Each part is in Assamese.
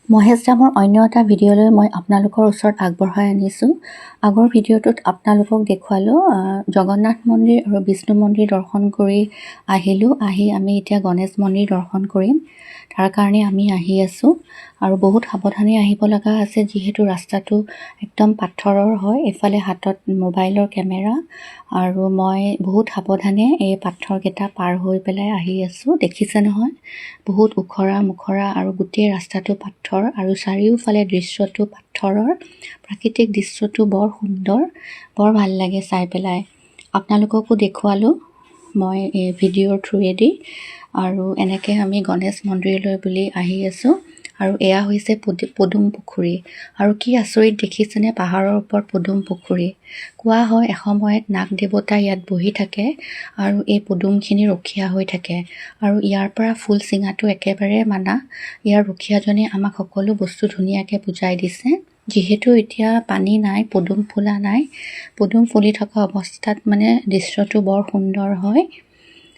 মহেশ দামৰ অন্য এটা ভিডিঅ'লৈ মই আপোনালোকৰ ওচৰত আগবঢ়াই আনিছোঁ। আগৰ ভিডিঅ'টোত আপোনালোকক দেখুৱালোঁ জগন্নাথ মন্দিৰ আৰু বিষ্ণু মন্দিৰ দৰ্শন কৰি আহিলোঁ। আমি এতিয়া গণেশ মন্দিৰ দৰ্শন কৰিম। তাৰ কাৰণে আমি আহি আছোঁ আৰু বহুত সাৱধানে আহিব লগা আছে, যিহেতু ৰাস্তাটো একদম পাথৰৰ হয়। এফালে হাতত মোবাইলৰ কেমেৰা আৰু মই বহুত সাৱধানে এই পাথৰকেইটা পাৰ হৈ পেলাই আহি আছোঁ। দেখিছে নহয়, বহুত ওখৰা মুখৰা আৰু গোটেই ৰাস্তাটো পাথৰ আৰু চাৰিওফালে দৃশ্যটো পাথৰৰ। প্ৰাকৃতিক দৃশ্যটো বৰ সুন্দৰ, বৰ ভাল লাগে চাই পেলাই। আপোনালোককো দেখুৱালোঁ মই এই ভিডিঅ'ৰ থ্ৰুৱেদি। আৰু এনেকৈ আমি গণেশ মন্দিৰলৈ বুলি আহি আছোঁ। আৰু এয়া হৈছে পদুম পুখুৰী। আৰু কি আচৰিত দেখিছেনে, পাহাৰৰ ওপৰত পদুম পুখুৰী। কোৱা হয় এসময়ত নাগ দেৱতা ইয়াত বহি থাকে আৰু এই পদুমখিনি ৰখীয়া হৈ থাকে। আৰু ইয়াৰ পৰা ফুল চিঙাটো একেবাৰে মানা। ইয়াৰ ৰখীয়াজনে আমাক সকলো বস্তু ধুনীয়াকৈ বুজাই দিছে। যিহেতু এতিয়া পানী নাই, পদুম ফুলা নাই, পদুম ফুলি থকা অৱস্থাত মানে দৃশ্যটো বৰ সুন্দৰ হয়।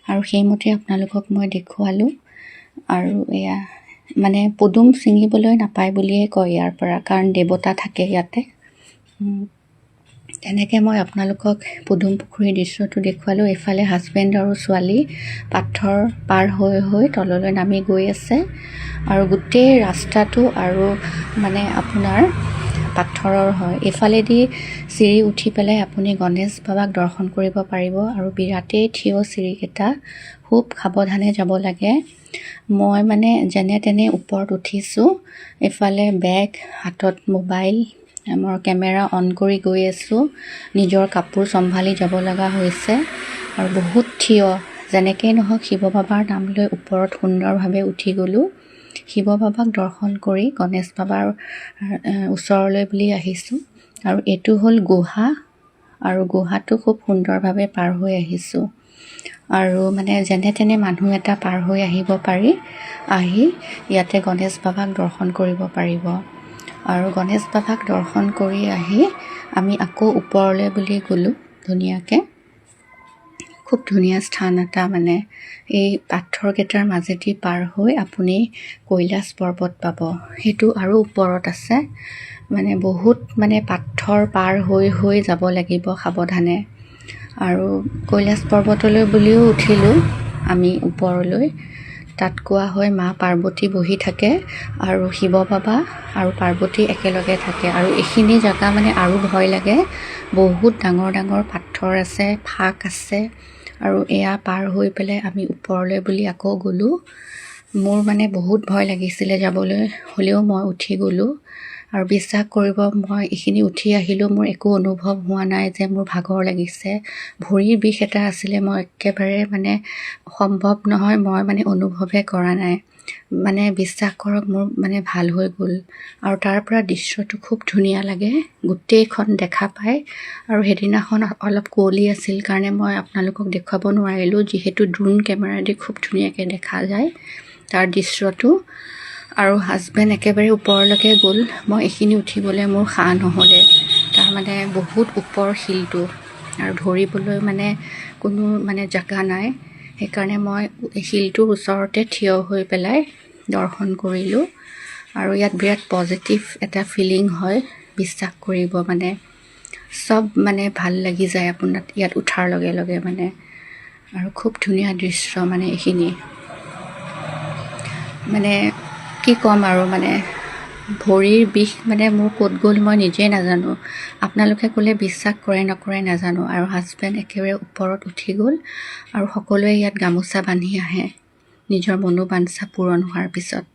আৰু সেইমতে আপোনালোকক মই দেখুৱালোঁ। আৰু এয়া মানে পদুম ছিঙিবলৈ নাপায় বুলিয়ে কয় ইয়াৰ পৰা, কাৰণ দেৱতা থাকে ইয়াতে। তেনেকৈ মই আপোনালোকক পদুম পুখুৰীৰ দৃশ্যটো দেখুৱালোঁ। এইফালে হাজবেণ্ড আৰু ছোৱালী পাথৰ পাৰ হৈ হৈ তললৈ নামি গৈ আছে। আৰু গোটেই ৰাস্তাটো আৰু মানে আপোনাৰ পাথৰৰ হয়। এইফালেদি চিৰি উঠি পেলাই আপুনি গণেশ বাবাক দৰ্শন কৰিব পাৰিব। আৰু বিৰাটেই থিয় চিৰিকেইটা, খুব সাৱধানে যাব লাগে। মই মানে যেনে তেনে ওপৰত উঠিছোঁ। এইফালে বেগ, হাতত মোবাইল, মই কেমেৰা অন কৰি গৈ আছোঁ। নিজৰ কাপোৰ চম্ভালি যাব লগা হৈছে। আৰু বহুত থিয়, যেনেকেই নহওক শিৱ বাবাৰ নাম লৈ ওপৰত সুন্দৰভাৱে উঠি গ'লোঁ। শিৱ বাবাক দৰ্শন কৰি গণেশ বাবাৰ ওচৰলৈ বুলি আহিছোঁ। আৰু এইটো হ'ল গুহা, আৰু গুহাটো খুব সুন্দৰভাৱে পাৰ হৈ আহিছোঁ। আৰু মানে যেনে তেনে মানুহ এটা পাৰ হৈ আহিব পাৰি, আহি ইয়াতে গণেশ বাবাক দৰ্শন কৰিব পাৰিব। আৰু গণেশ বাবাক দৰ্শন কৰি আহি আমি আকৌ ওপৰলৈ বুলি গ'লোঁ ধুনীয়াকৈ। খুব ধুনীয়া স্থান এটা, মানে এই পাথৰকেইটাৰ মাজেদি পাৰ হৈ আপুনি কৈলাশ পৰ্বত পাব। সেইটো আৰু ওপৰত আছে, মানে বহুত মানে পাথৰ পাৰ হৈ হৈ যাব লাগিব সাৱধানে। আৰু কৈলাশ পৰ্বতলৈ বুলিও উঠিলোঁ আমি ওপৰলৈ। তাত কোৱা হয় মা পাৰ্বতী বহি থাকে আৰু শিৱ বাবা আৰু পাৰ্বতী একেলগে থাকে। আৰু এইখিনি জেগা মানে আৰু ভয় লাগে, বহুত ডাঙৰ ডাঙৰ পাথৰ আছে, ফাক আছে। আৰু এয়া পাৰ হৈ পেলাই আমি ওপৰলৈ বুলি আকৌ গ'লোঁ। মোৰ মানে বহুত ভয় লাগিছিলে যাবলৈ, হ'লেও মই উঠি গ'লোঁ। আৰু বিশ্বাস কৰিব, মই এইখিনি উঠি আহিলোঁ, মোৰ একো অনুভৱ হোৱা নাই যে মোৰ ভাগৰ লাগিছে। ভৰিৰ বিষ এটা আছিলে, মই একেবাৰে মানে সম্ভৱ নহয়, মই মানে অনুভৱে কৰা নাই। মানে বিশ্বাস কৰক, মোৰ মানে ভাল হৈ গ'ল। আৰু তাৰ পৰা দৃশ্যটো খুব ধুনীয়া লাগে, গোটেইখন দেখা পায়। আৰু সেইদিনাখন অলপ কুঁৱলী আছিল কাৰণে মই আপোনালোকক দেখুৱাব নোৱাৰিলোঁ, যিহেতু ড্ৰোন কেমেৰাদি খুব ধুনীয়াকৈ দেখা যায় তাৰ দৃশ্যটো। আৰু হাজবেণ্ড একেবাৰে ওপৰলৈকে গ'ল, মই এইখিনি উঠিবলৈ মোৰ সাহ নহ'লে। তাৰমানে বহুত ওপৰ শিলটো, আৰু ধৰিবলৈ মানে কোনো মানে জেগা নাই। সেইকাৰণে মই শিলটোৰ ওচৰতে থিয় হৈ পেলাই দৰ্শন কৰিলোঁ। আৰু ইয়াত বিৰাট পজিটিভ এটা ফিলিং হয়, বিশ্বাস কৰিব। মানে চব মানে ভাল লাগি যায় আপোনাৰ ইয়াত উঠাৰ লগে লগে মানে। আৰু খুব ধুনীয়া দৃশ্য মানে এইখিনি, মানে কি ক'ম আৰু, মানে ভৰিৰ বিষ মানে মোৰ ক'ত গ'ল মই নিজেই নাজানো। আপোনালোকে ক'লে বিশ্বাস কৰে নকৰে নাজানো। আৰু হাজবেণ্ড একেবাৰে ওপৰত উঠি গ'ল। আৰু সকলোৱে ইয়াত গামোচা বান্ধি আহে নিজৰ মনোবাঞ্ছা পূৰণ হোৱাৰ পিছত।